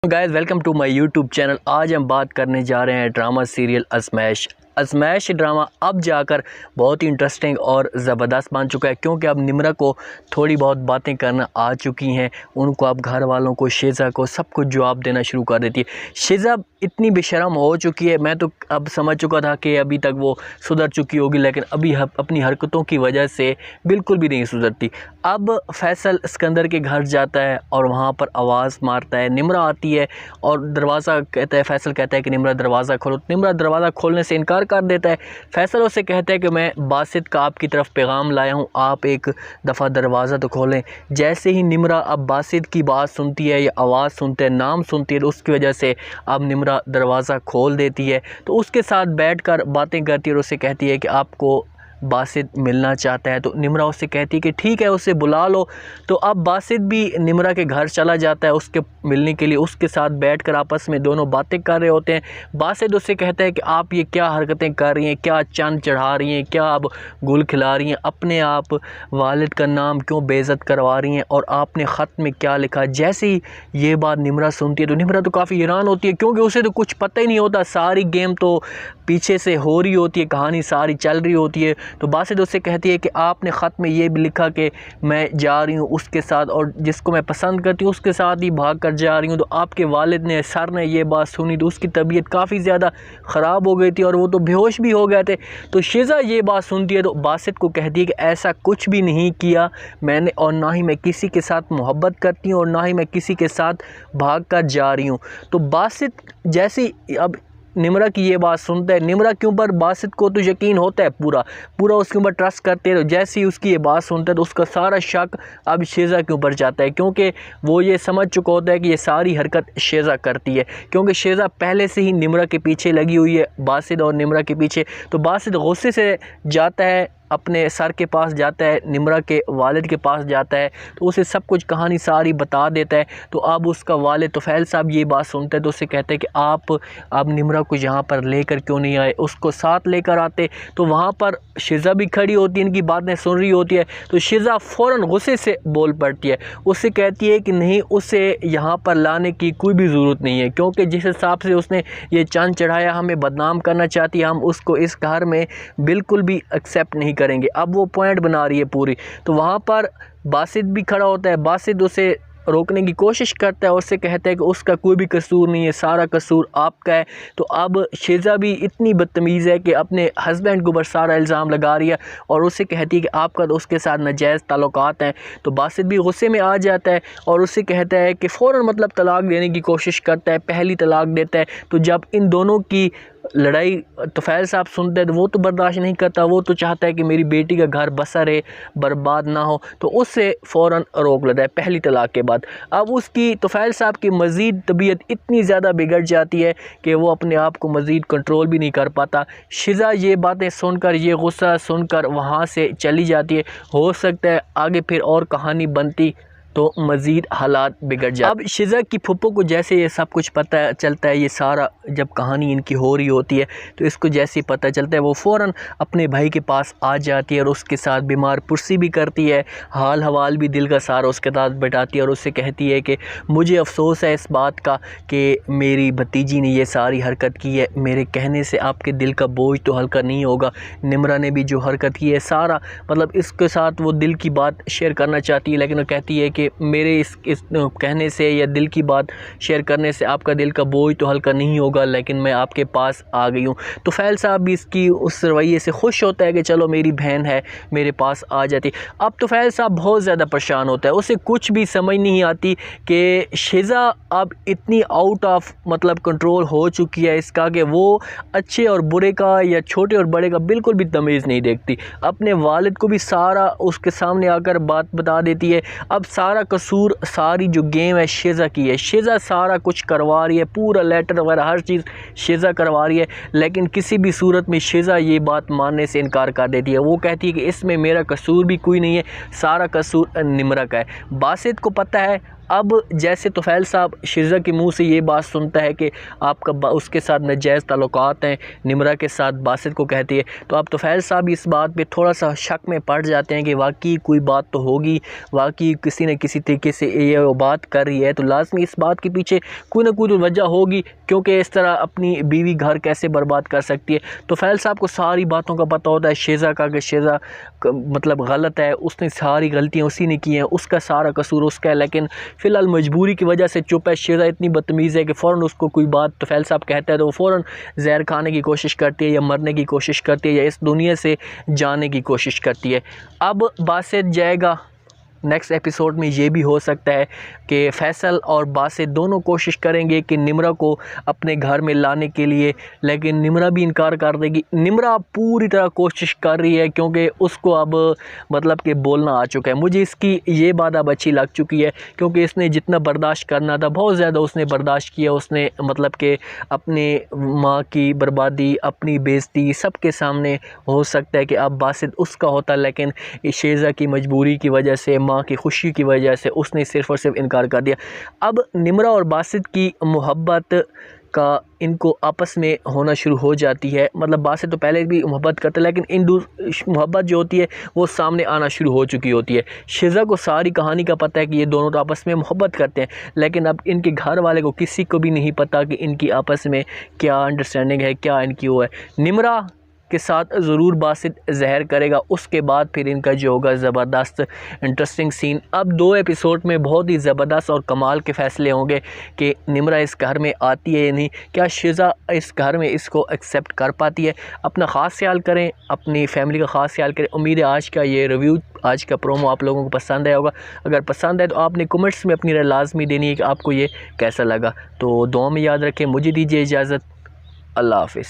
Guys welcome to my YouTube channel. आज हम बात करने जा रहे हैं ड्रामा सीरियल अज़मैश ड्रामा अब जाकर बहुत ही इंटरेस्टिंग और ज़बरदस्त बन चुका है, क्योंकि अब निम्रा को थोड़ी बहुत बातें करना आ चुकी हैं। उनको अब घर वालों को, शेज़ा को, सब कुछ जवाब देना शुरू कर देती है। शेज़ा इतनी बेशर्म हो चुकी है, मैं तो अब समझ चुका था कि अभी तक वो सुधर चुकी होगी, लेकिन अभी अपनी हरकतों की वजह से बिल्कुल भी नहीं सुधरती। अब फैसल सिकंदर के घर जाता है और वहाँ पर आवाज़ मारता है। निम्रा आती है और दरवाज़ा कहता है, फैसल कहता है कि निम्रा दरवाज़ा खोलो। निम्रा दरवाज़ा खोलने से इनकार कर देता है। फैसल उससे कहता है कि मैं बासित का आपकी तरफ पैगाम लाया हूँ, आप एक दफ़ा दरवाज़ा तो खोलें। जैसे ही निम्रा अब बासित की बात सुनती है या आवाज़ सुनते हैं, नाम सुनती है, तो उसकी वजह से अब निम्रा दरवाज़ा खोल देती है। तो उसके साथ बैठकर बातें करती है और उससे कहती है कि आपको बासित मिलना चाहता है। तो निम्रा उससे कहती है कि ठीक है, उसे बुला लो। तो अब बासित भी निम्रा के घर चला जाता है उसके मिलने के लिए। उसके साथ बैठकर आपस में दोनों बातें कर रहे होते हैं। बासित उससे कहता है कि आप ये क्या हरकतें कर रही हैं, क्या चंद चढ़ा रही हैं, क्या आप गुल खिला रही हैं, अपने आप वालिद का नाम क्यों बेइज्जत करवा रही हैं, और आपने ख़त में क्या लिखा। जैसे ही ये बात निम्रा सुनती है तो निम्रा तो काफ़ी हैरान होती है, क्योंकि उसे तो कुछ पता ही नहीं होता। सारी गेम तो पीछे से हो रही होती है, कहानी सारी चल रही होती है। तो बासित उससे कहती है कि आपने ख़त में ये भी लिखा कि मैं जा रही हूँ उसके साथ, और जिसको मैं पसंद करती हूँ उसके साथ ही भाग कर जा रही हूँ। तो आपके वालिद ने, सर ने ये बात सुनी तो उसकी तबीयत काफ़ी ज़्यादा ख़राब हो गई थी और वो तो बेहोश भी हो गए थे। तो शेज़ा ये बात सुनती है तो बासित को कहती है कि ऐसा कुछ भी नहीं किया मैंने, और ना ही मैं किसी के साथ मोहब्बत करती हूँ और ना ही मैं किसी के साथ भाग कर जा रही हूँ। तो बासित जैसी अब निम्रा की ये बात सुनता है, निम्रा के ऊपर बासित को तो यकीन होता है, पूरा उसके ऊपर ट्रस्ट करते हैं। तो जैसे ही उसकी ये बात सुनता है तो उसका सारा शक अब शेज़ा के ऊपर जाता है, क्योंकि वो ये समझ चुका होता है कि ये सारी हरकत शेज़ा करती है, क्योंकि शेज़ा पहले से ही निम्रा के पीछे लगी हुई है, बासित और निम्रा के पीछे। तो बासित गुस्से से जाता है, अपने सर के पास जाता है, निम्रा के वालिद के पास जाता है, तो उसे सब कुछ कहानी सारी बता देता है। तो अब उसका वालिद तुफ़ैल साहब ये बात सुनते हैं तो उससे कहते हैं कि आप अब निम्रा को यहाँ पर लेकर क्यों नहीं आए, उसको साथ लेकर आते। तो वहाँ पर शेज़ा भी खड़ी होती है, इनकी बातें सुन रही होती है। तो शेज़ा फ़ौरन गुस्से से बोल पड़ती है, उससे कहती है कि नहीं, उसे यहाँ पर लाने की कोई भी ज़रूरत नहीं है, क्योंकि जिस हिसाब से उसने ये चंद चढ़ाया, हमें बदनाम करना चाहती है, हम उसको इस घर में बिल्कुल भी एक्सेप्ट नहीं करेंगे। अब वो पॉइंट बना रही है पूरी। तो वहाँ पर बासित भी खड़ा होता है, बासित उसे रोकने की कोशिश करता है, उससे कहता है कि उसका कोई भी कसूर नहीं है, सारा कसूर आपका है। तो अब शेज़ा भी इतनी बदतमीज़ है कि अपने हस्बैंड के ऊपर सारा इल्ज़ाम लगा रही है और उससे कहती है कि आपका तो उसके साथ नाजायज़ ताल्लुकात हैं। तो बासित भी गुस्से में आ जाता है और उससे कहता है कि फ़ौरन मतलब तलाक देने की कोशिश करता है, पहली तलाक देता है। तो जब इन दोनों की लड़ाई तुफ़ैल साहब सुनते हैं तो वो तो बर्दाश्त नहीं करता, वो तो चाहता है कि मेरी बेटी का घर बसा रहे, बर्बाद ना हो। तो उससे फ़ौरन रोक लेता है पहली तलाक के बाद। अब उसकी तुफ़ैल साहब की मज़ीद तबीयत इतनी ज़्यादा बिगड़ जाती है कि वो अपने आप को मज़ीद कंट्रोल भी नहीं कर पाता। शेज़ा ये बातें सुनकर, ये गुस्सा सुनकर वहाँ से चली जाती है। हो सकता है आगे फिर और कहानी बनती तो मज़ीद हालात बिगड़ जाए। अब शेज़ा की फुप्पो को जैसे ये सब कुछ पता चलता है, ये सारा जब कहानी इनकी हो रही होती है तो इसको जैसे ही पता चलता है वो फ़ौरन अपने भाई के पास आ जाती है और उसके साथ बीमार पुरसी भी करती है, हाल हवाल भी दिल का सारा उसके साथ बैठाती है और उससे कहती है कि मुझे अफसोस है इस बात का कि मेरी भतीजी ने ये सारी हरकत की है, मेरे कहने से आपके दिल का बोझ तो हल्का नहीं होगा। निम्रा ने भी जो हरकत की है सारा मतलब इसके साथ वो दिल की बात शेयर करना चाहती है, लेकिन वो कहती है कि मेरे इस कहने से या दिल की बात शेयर करने से आपका दिल का बोझ तो हल्का नहीं होगा, लेकिन मैं आपके पास आ गई हूँ। तो तुफ़ैल साहब भी इसकी उस रवैये से खुश होता है कि चलो मेरी बहन है, मेरे पास आ जाती। अब तुफ़ैल साहब बहुत ज़्यादा परेशान होता है, उसे कुछ भी समझ नहीं आती कि शेज़ा अब इतनी आउट ऑफ मतलब कंट्रोल हो चुकी है इसका कि वो अच्छे और बुरे का या छोटे और बड़े का बिल्कुल भी तमीज़ नहीं देखती। अपने वालिद को भी सारा उसके सामने आकर बात बता देती है। अब सारा कसूर, सारी जो गेम है शेज़ा की है, शेज़ा सारा कुछ करवा रही है, पूरा लेटर वगैरह हर चीज़ शेज़ा करवा रही है, लेकिन किसी भी सूरत में शेज़ा ये बात मानने से इनकार कर देती है। वो कहती है कि इसमें मेरा कसूर भी कोई नहीं है, सारा कसूर निम्रा का है। बासित को पता है अब जैसे तोफ़ैल साहब शिज़ा के मुंह से ये बात सुनता है कि आपका उसके साथ नाजायज़ ताल्लुकात हैं, निम्रा के साथ बासित को कहती है, तो अब तोफ़ैल साहब इस बात पे थोड़ा सा शक में पड़ जाते हैं कि वाकई कोई बात तो होगी, वाकई किसी न किसी तरीके से ये बात कर रही है, तो लाजमी इस बात के पीछे कोई ना कोई तो वजह होगी, क्योंकि इस तरह अपनी बीवी घर कैसे बर्बाद कर सकती है। तोफ़ैल साहब को सारी बातों का पता होता है शेज़ा का, कि शेज़ा मतलब गलत है, उसने सारी गलतियाँ उसी ने की हैं, उसका सारा कसूर उसका है, लेकिन फ़िलहाल मजबूरी की वजह से चुप है। शेज़ा इतनी बदतमीज़ है कि फ़ौरन उसको कोई बात तोफ़ैल साहब कहता है तो वो फ़ौरन जहर खाने की कोशिश करती है, या मरने की कोशिश करती है, या इस दुनिया से जाने की कोशिश करती है। अब बासित जाएगा, नेक्स्ट एपिसोड में ये भी हो सकता है कि फ़ैसल और बासित दोनों कोशिश करेंगे कि निम्रा को अपने घर में लाने के लिए, लेकिन निम्रा भी इनकार कर देगी। निम्रा पूरी तरह कोशिश कर रही है, क्योंकि उसको अब मतलब कि बोलना आ चुका है। मुझे इसकी ये बात अब अच्छी लग चुकी है, क्योंकि इसने जितना बर्दाश्त करना था बहुत ज़्यादा उसने बर्दाश्त किया। उसने मतलब कि अपनी माँ की बर्बादी, अपनी बेइज्जती सबके सामने, हो सकता है कि अब बासित उसका होता, लेकिन शेज़ा की मजबूरी की वजह से, माँ की खुशी की वजह से उसने सिर्फ़ और सिर्फ इनकार कर दिया। अब निम्रा और बासित की मोहब्बत का इनको आपस में होना शुरू हो जाती है। मतलब बासित तो पहले भी मोहब्बत करते, लेकिन इन मोहब्बत जो होती है वो सामने आना शुरू हो चुकी होती है। शेज़ा को सारी कहानी का पता है कि ये दोनों तो आपस में मोहब्बत करते हैं, लेकिन अब इनके घर वाले को किसी को भी नहीं पता कि इनकी आपस में क्या अंडरस्टैंडिंग है, क्या इनकी वो है। निम्रा के साथ ज़रूर बासित जहर करेगा, उसके बाद फिर इनका जो होगा ज़बरदस्त इंटरेस्टिंग सीन। अब 2 एपिसोड में बहुत ही ज़बरदस्त और कमाल के फ़ैसले होंगे कि निम्रा इस घर में आती है या नहीं, क्या शेज़ा इस घर में इसको एक्सेप्ट कर पाती है। अपना ख़ास ख्याल करें, अपनी फैमिली का ख़ास ख्याल करें। उम्मीद है आज का ये रिव्यू, आज का प्रोमो आप लोगों को पसंद आया होगा। अगर पसंद आए तो आपने कमेंट्स में अपनी राय लाजमी देनी है कि आपको ये कैसा लगा। तो दुआ में याद रखें। मुझे दीजिए इजाज़त। अल्लाह हाफ़िज़।